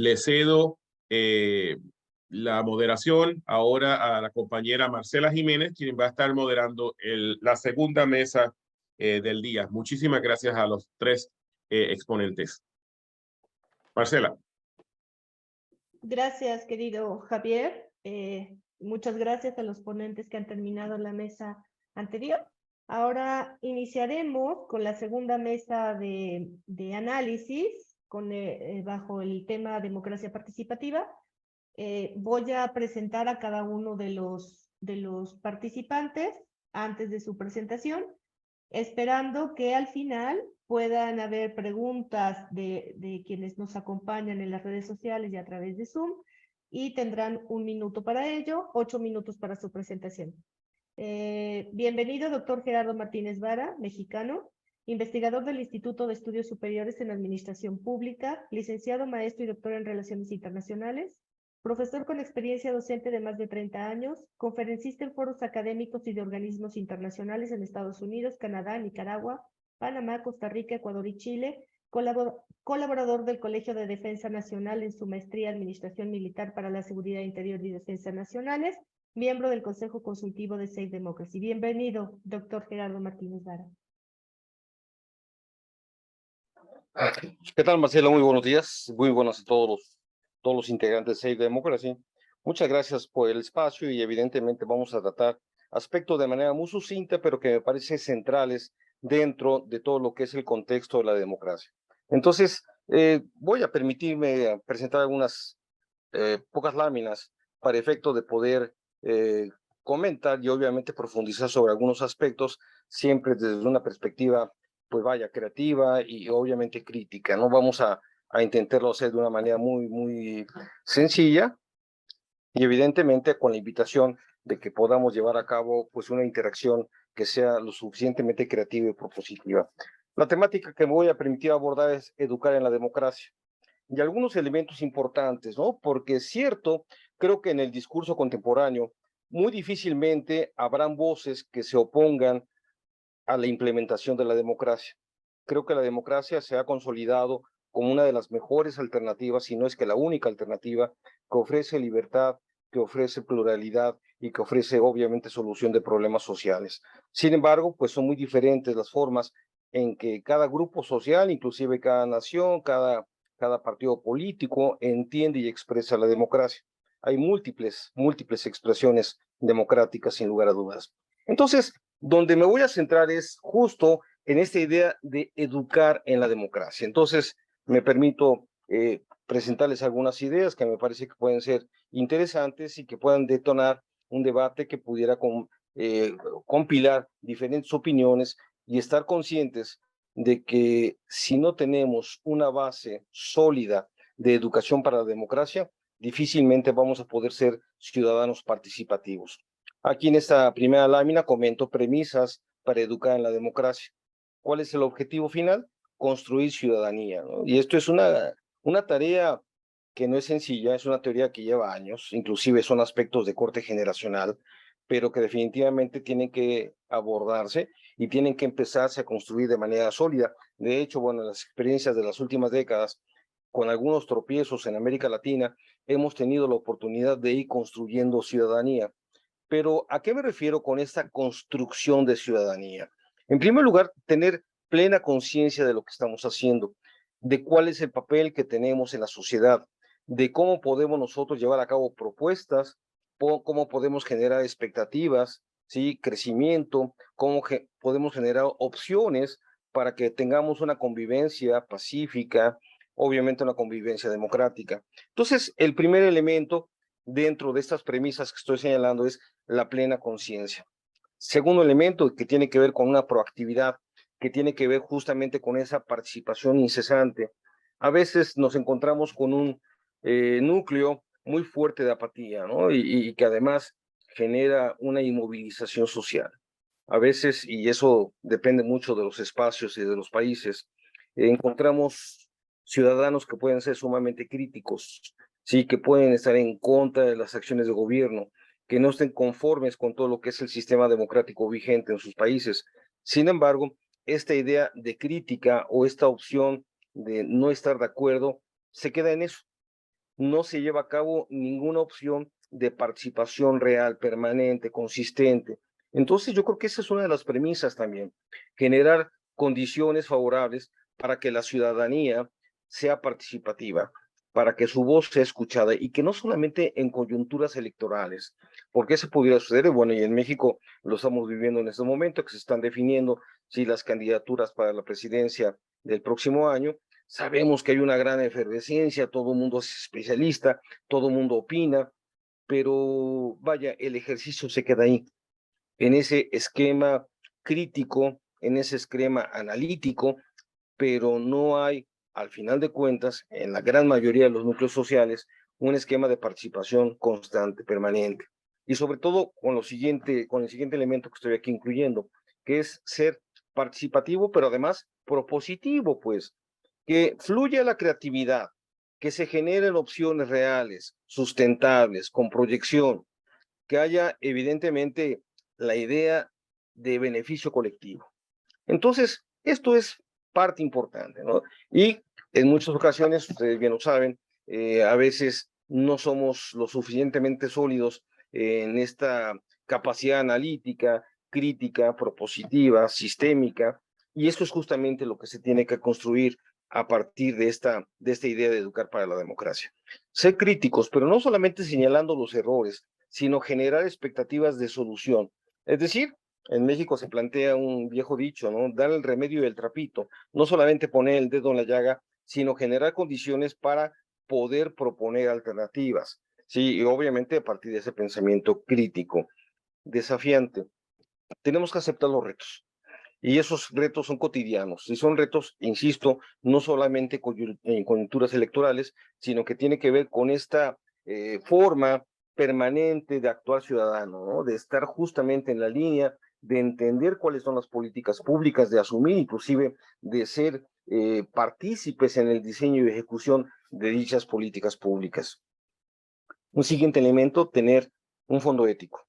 Le cedo la moderación ahora a la compañera Marcela Jiménez, quien va a estar moderando la segunda mesa del día. Muchísimas gracias a los tres exponentes. Marcela. Gracias, querido Javier. Muchas gracias a los ponentes que han terminado la mesa anterior. Ahora iniciaremos con la segunda mesa de análisis bajo el tema democracia participativa. Voy a presentar a cada uno de los participantes antes de su presentación, esperando que al final puedan haber preguntas de quienes nos acompañan en las redes sociales y a través de Zoom, y tendrán 1 minuto para ello, 8 minutos para su presentación. Bienvenido, doctor Gerardo Martínez Vara, mexicano, investigador del Instituto de Estudios Superiores en Administración Pública, licenciado, maestro y doctor en Relaciones Internacionales, profesor con experiencia docente de más de 30 años, conferencista en foros académicos y de organismos internacionales en Estados Unidos, Canadá, Nicaragua, Panamá, Costa Rica, Ecuador y Chile, colaborador del Colegio de Defensa Nacional en su maestría Administración Militar para la Seguridad Interior y Defensa Nacionales, miembro del Consejo Consultivo de Safe Democracy. Bienvenido, doctor Gerardo Martínez Vara. ¿Qué tal, Marcelo? Muy buenos días. Muy buenos a todos los integrantes de Safe Democracy. Muchas gracias por el espacio y evidentemente vamos a tratar aspectos de manera muy sucinta, pero que me parece centrales dentro de todo lo que es el contexto de la democracia. Entonces, voy a permitirme presentar algunas pocas láminas para efecto de poder comentar y obviamente profundizar sobre algunos aspectos, siempre desde una perspectiva, pues vaya, creativa y obviamente crítica. No vamos a intentarlo hacer de una manera muy sencilla y evidentemente con la invitación de que podamos llevar a cabo pues una interacción que sea lo suficientemente creativa y propositiva. La temática que me voy a permitir abordar es educar en la democracia y algunos elementos importantes, ¿no? Porque es cierto, creo que en el discurso contemporáneo muy difícilmente habrán voces que se opongan a la implementación de la democracia. Creo que la democracia se ha consolidado como una de las mejores alternativas, si no es que la única alternativa, que ofrece libertad, que ofrece pluralidad y que ofrece obviamente solución de problemas sociales. Sin embargo, pues son muy diferentes las formas en que cada grupo social, inclusive cada nación, cada partido político entiende y expresa la democracia. Hay múltiples expresiones democráticas, sin lugar a dudas. Entonces, donde me voy a centrar es justo en esta idea de educar en la democracia. Entonces, me permito presentarles algunas ideas que me parece que pueden ser interesantes y que puedan detonar un debate que pudiera compilar diferentes opiniones y estar conscientes de que si no tenemos una base sólida de educación para la democracia, difícilmente vamos a poder ser ciudadanos participativos. Aquí en esta primera lámina comento premisas para educar en la democracia. ¿Cuál es el objetivo final? Construir ciudadanía, ¿no? Y esto es una tarea que no es sencilla, es una teoría que lleva años, inclusive son aspectos de corte generacional, pero que definitivamente tienen que abordarse y tienen que empezarse a construir de manera sólida. De hecho, bueno, las experiencias de las últimas décadas, con algunos tropiezos en América Latina, hemos tenido la oportunidad de ir construyendo ciudadanía. Pero ¿a qué me refiero con esta construcción de ciudadanía? En primer lugar, tener plena conciencia de lo que estamos haciendo, de cuál es el papel que tenemos en la sociedad, de cómo podemos nosotros llevar a cabo propuestas, cómo podemos generar expectativas, ¿sí? Crecimiento, cómo podemos generar opciones para que tengamos una convivencia pacífica, obviamente una convivencia democrática. Entonces, el primer elemento dentro de estas premisas que estoy señalando es la plena conciencia. Segundo elemento que tiene que ver con una proactividad, que tiene que ver justamente con esa participación incesante. A veces nos encontramos con un núcleo muy fuerte de apatía, ¿no? Y que además genera una inmovilización social. A veces, y eso depende mucho de los espacios y de los países, encontramos ciudadanos que pueden ser sumamente críticos, sí, que pueden estar en contra de las acciones de gobierno, que no estén conformes con todo lo que es el sistema democrático vigente en sus países. Sin embargo, esta idea de crítica o esta opción de no estar de acuerdo se queda en eso. no se lleva a cabo ninguna opción de participación real, permanente, consistente. Entonces yo creo que esa es una de las premisas también, generar condiciones favorables para que la ciudadanía sea participativa, para que su voz sea escuchada y que no solamente en coyunturas electorales, porque eso pudiera suceder, bueno, y en México lo estamos viviendo en este momento, que se están definiendo si las candidaturas para la presidencia del próximo año. Sabemos que hay una gran efervescencia, todo el mundo es especialista, todo el mundo opina, pero vaya, el ejercicio se queda ahí, en ese esquema crítico, en ese esquema analítico, pero no hay, al final de cuentas, en la gran mayoría de los núcleos sociales, un esquema de participación constante, permanente. Y sobre todo con el siguiente elemento que estoy aquí incluyendo, que es ser participativo, pero además propositivo, pues, que fluya la creatividad, que se generen opciones reales, sustentables, con proyección, que haya evidentemente la idea de beneficio colectivo. Entonces, esto es parte importante, ¿no? Y en muchas ocasiones, ustedes bien lo saben, a veces no somos lo suficientemente sólidos en esta capacidad analítica, crítica, propositiva, sistémica, y esto es justamente lo que se tiene que construir a partir de esta idea de educar para la democracia. Ser críticos, pero no solamente señalando los errores, sino generar expectativas de solución. Es decir, en México se plantea un viejo dicho, ¿no? Dar el remedio y el trapito, no solamente poner el dedo en la llaga, sino generar condiciones para poder proponer alternativas. Sí, y obviamente a partir de ese pensamiento crítico, desafiante, tenemos que aceptar los retos. Y esos retos son cotidianos, y son retos, insisto, no solamente en coyunturas electorales, sino que tiene que ver con esta forma permanente de actuar ciudadano, ¿no? De estar justamente en la línea, de entender cuáles son las políticas públicas, de asumir, inclusive de ser partícipes en el diseño y ejecución de dichas políticas públicas. Un siguiente elemento, tener un fondo ético.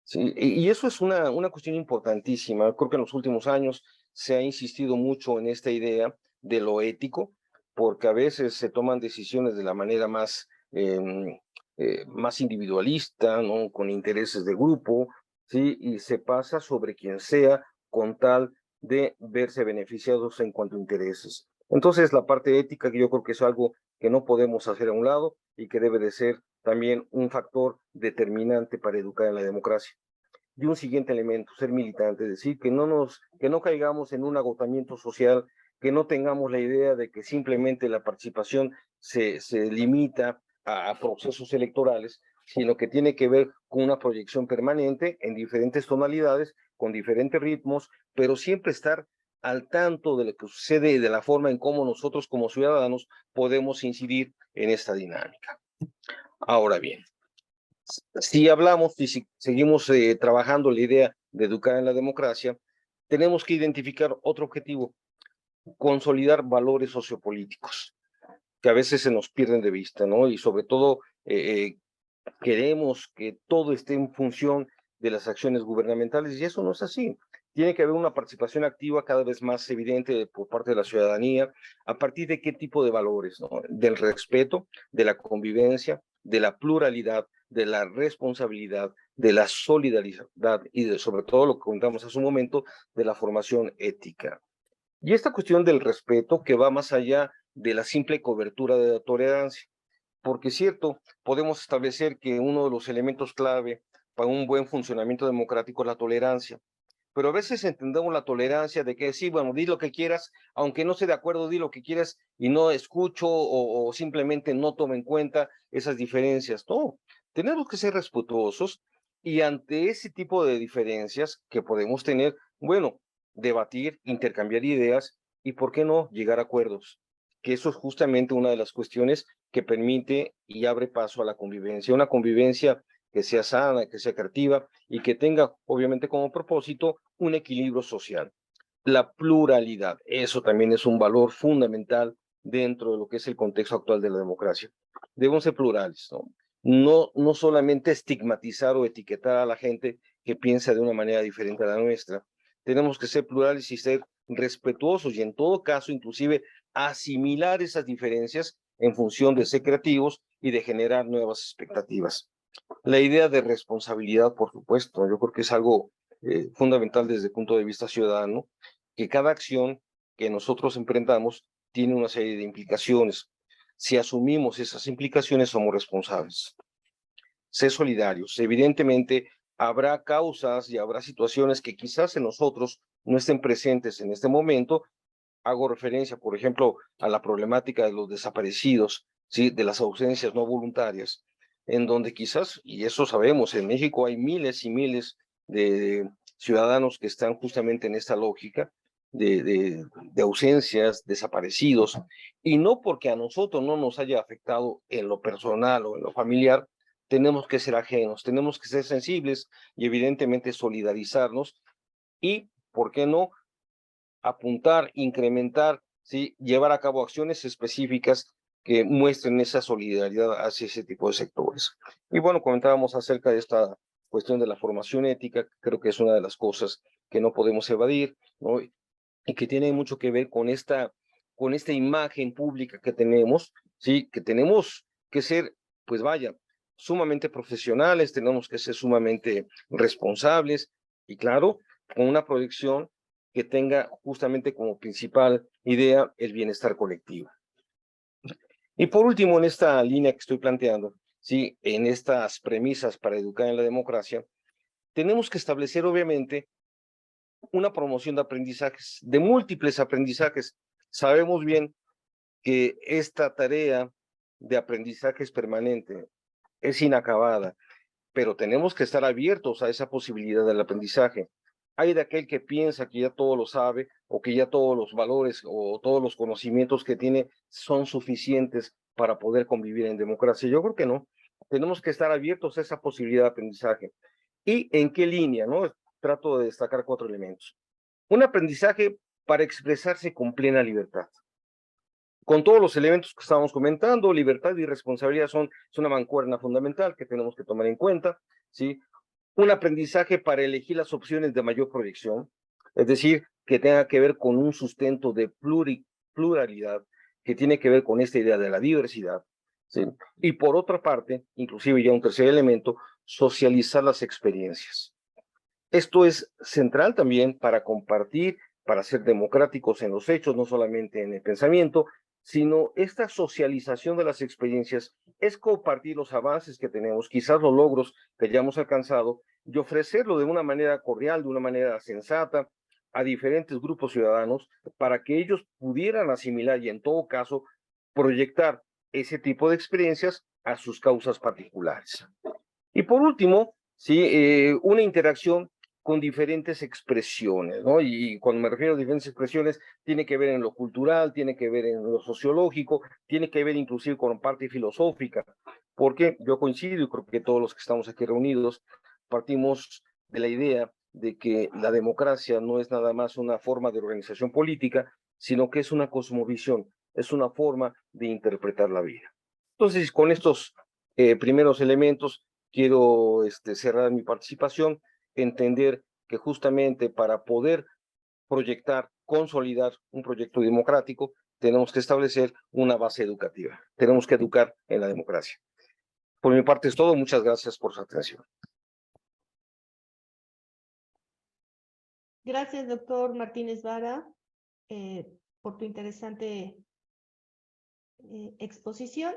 Sí, y eso es una cuestión importantísima. Creo que en los últimos años se ha insistido mucho en esta idea de lo ético, porque a veces se toman decisiones de la manera más individualista, ¿no? Con intereses de grupo, ¿sí? Y se pasa sobre quien sea con tal de verse beneficiados en cuanto a intereses. Entonces, la parte ética, que yo creo que es algo que no podemos hacer a un lado y que debe de ser también un factor determinante para educar en la democracia. Y un siguiente elemento, ser militante, es decir, que no caigamos en un agotamiento social, que no tengamos la idea de que simplemente la participación se limita a procesos electorales, sino que tiene que ver con una proyección permanente en diferentes tonalidades, con diferentes ritmos, pero siempre estar al tanto de lo que sucede y de la forma en cómo nosotros como ciudadanos podemos incidir en esta dinámica. Ahora bien, si hablamos y si seguimos trabajando la idea de educar en la democracia, tenemos que identificar otro objetivo, consolidar valores sociopolíticos, que a veces se nos pierden de vista, ¿no? Y sobre todo queremos que todo esté en función de las acciones gubernamentales y eso no es así. Tiene que haber una participación activa cada vez más evidente por parte de la ciudadanía, a partir de qué tipo de valores, ¿no? Del respeto, de la convivencia, de la pluralidad, de la responsabilidad, de la solidaridad y sobre todo lo que comentamos hace un momento, de la formación ética. Y esta cuestión del respeto que va más allá de la simple cobertura de la tolerancia, porque es cierto, podemos establecer que uno de los elementos clave para un buen funcionamiento democrático es la tolerancia, pero a veces entendemos la tolerancia de que sí, bueno, di lo que quieras, aunque no esté de acuerdo, di lo que quieras y no escucho o simplemente no tomo en cuenta esas diferencias. No, tenemos que ser respetuosos y ante ese tipo de diferencias que podemos tener, bueno, debatir, intercambiar ideas y, ¿por qué no?, llegar a acuerdos. Que eso es justamente una de las cuestiones que permite y abre paso a la convivencia, una convivencia que sea sana, que sea creativa y que tenga, obviamente, como propósito un equilibrio social. La pluralidad, eso también es un valor fundamental dentro de lo que es el contexto actual de la democracia. Debemos ser plurales, ¿no? No solamente estigmatizar o etiquetar a la gente que piensa de una manera diferente a la nuestra. Tenemos que ser plurales y ser respetuosos y en todo caso, inclusive, asimilar esas diferencias en función de ser creativos y de generar nuevas expectativas. La idea de responsabilidad, por supuesto, yo creo que es algo fundamental desde el punto de vista ciudadano, que cada acción que nosotros emprendamos tiene una serie de implicaciones. Si asumimos esas implicaciones, somos responsables. Ser solidarios. Evidentemente, habrá causas y habrá situaciones que quizás en nosotros no estén presentes en este momento. Hago referencia, por ejemplo, a la problemática de los desaparecidos, ¿sí? De las ausencias no voluntarias, en donde quizás, y eso sabemos, en México hay miles y miles de ciudadanos que están justamente en esta lógica de ausencias, desaparecidos, y no porque a nosotros no nos haya afectado en lo personal o en lo familiar, tenemos que ser ajenos, tenemos que ser sensibles y evidentemente solidarizarnos y, ¿por qué no?, apuntar, incrementar, ¿sí? Llevar a cabo acciones específicas que muestren esa solidaridad hacia ese tipo de sectores. Y bueno, comentábamos acerca de esta cuestión de la formación ética, creo que es una de las cosas que no podemos evadir, ¿no? Y que tiene mucho que ver con esta imagen pública que tenemos, ¿sí? Que tenemos que ser, pues vaya, sumamente profesionales, tenemos que ser sumamente responsables y claro, con una proyección que tenga justamente como principal idea el bienestar colectivo. Y por último, en esta línea que estoy planteando, ¿sí? En estas premisas para educar en la democracia, tenemos que establecer obviamente una promoción de aprendizajes, de múltiples aprendizajes. Sabemos bien que esta tarea de aprendizaje es permanente, es inacabada, pero tenemos que estar abiertos a esa posibilidad del aprendizaje. Hay de aquel que piensa que ya todo lo sabe o que ya todos los valores o todos los conocimientos que tiene son suficientes para poder convivir en democracia. Yo creo que no. Tenemos que estar abiertos a esa posibilidad de aprendizaje. ¿Y en qué línea? ¿No? Trato de destacar 4 elementos. Un aprendizaje para expresarse con plena libertad. Con todos los elementos que estábamos comentando, libertad y responsabilidad es una mancuerna fundamental que tenemos que tomar en cuenta, ¿sí? Un aprendizaje para elegir las opciones de mayor proyección, es decir, que tenga que ver con un sustento de pluralidad, que tiene que ver con esta idea de la diversidad, ¿sí? Y por otra parte, inclusive ya un tercer elemento, socializar las experiencias. Esto es central también para compartir, para ser democráticos en los hechos, no solamente en el pensamiento, sino esta socialización de las experiencias es compartir los avances que tenemos, quizás los logros que ya hemos alcanzado, y ofrecerlo de una manera cordial, de una manera sensata, a diferentes grupos ciudadanos, para que ellos pudieran asimilar y en todo caso proyectar ese tipo de experiencias a sus causas particulares. Y por último, sí, una interacción con diferentes expresiones, ¿no? Y cuando me refiero a diferentes expresiones, tiene que ver en lo cultural, tiene que ver en lo sociológico, tiene que ver inclusive con parte filosófica, porque yo coincido y creo que todos los que estamos aquí reunidos partimos de la idea de que la democracia no es nada más una forma de organización política, sino que es una cosmovisión, es una forma de interpretar la vida. Entonces, con estos primeros elementos, quiero cerrar mi participación, entender que justamente para poder proyectar, consolidar un proyecto democrático, tenemos que establecer una base educativa. Tenemos que educar en la democracia. Por mi parte es todo. Muchas gracias por su atención. Gracias, doctor Martínez Vara, por tu interesante exposición.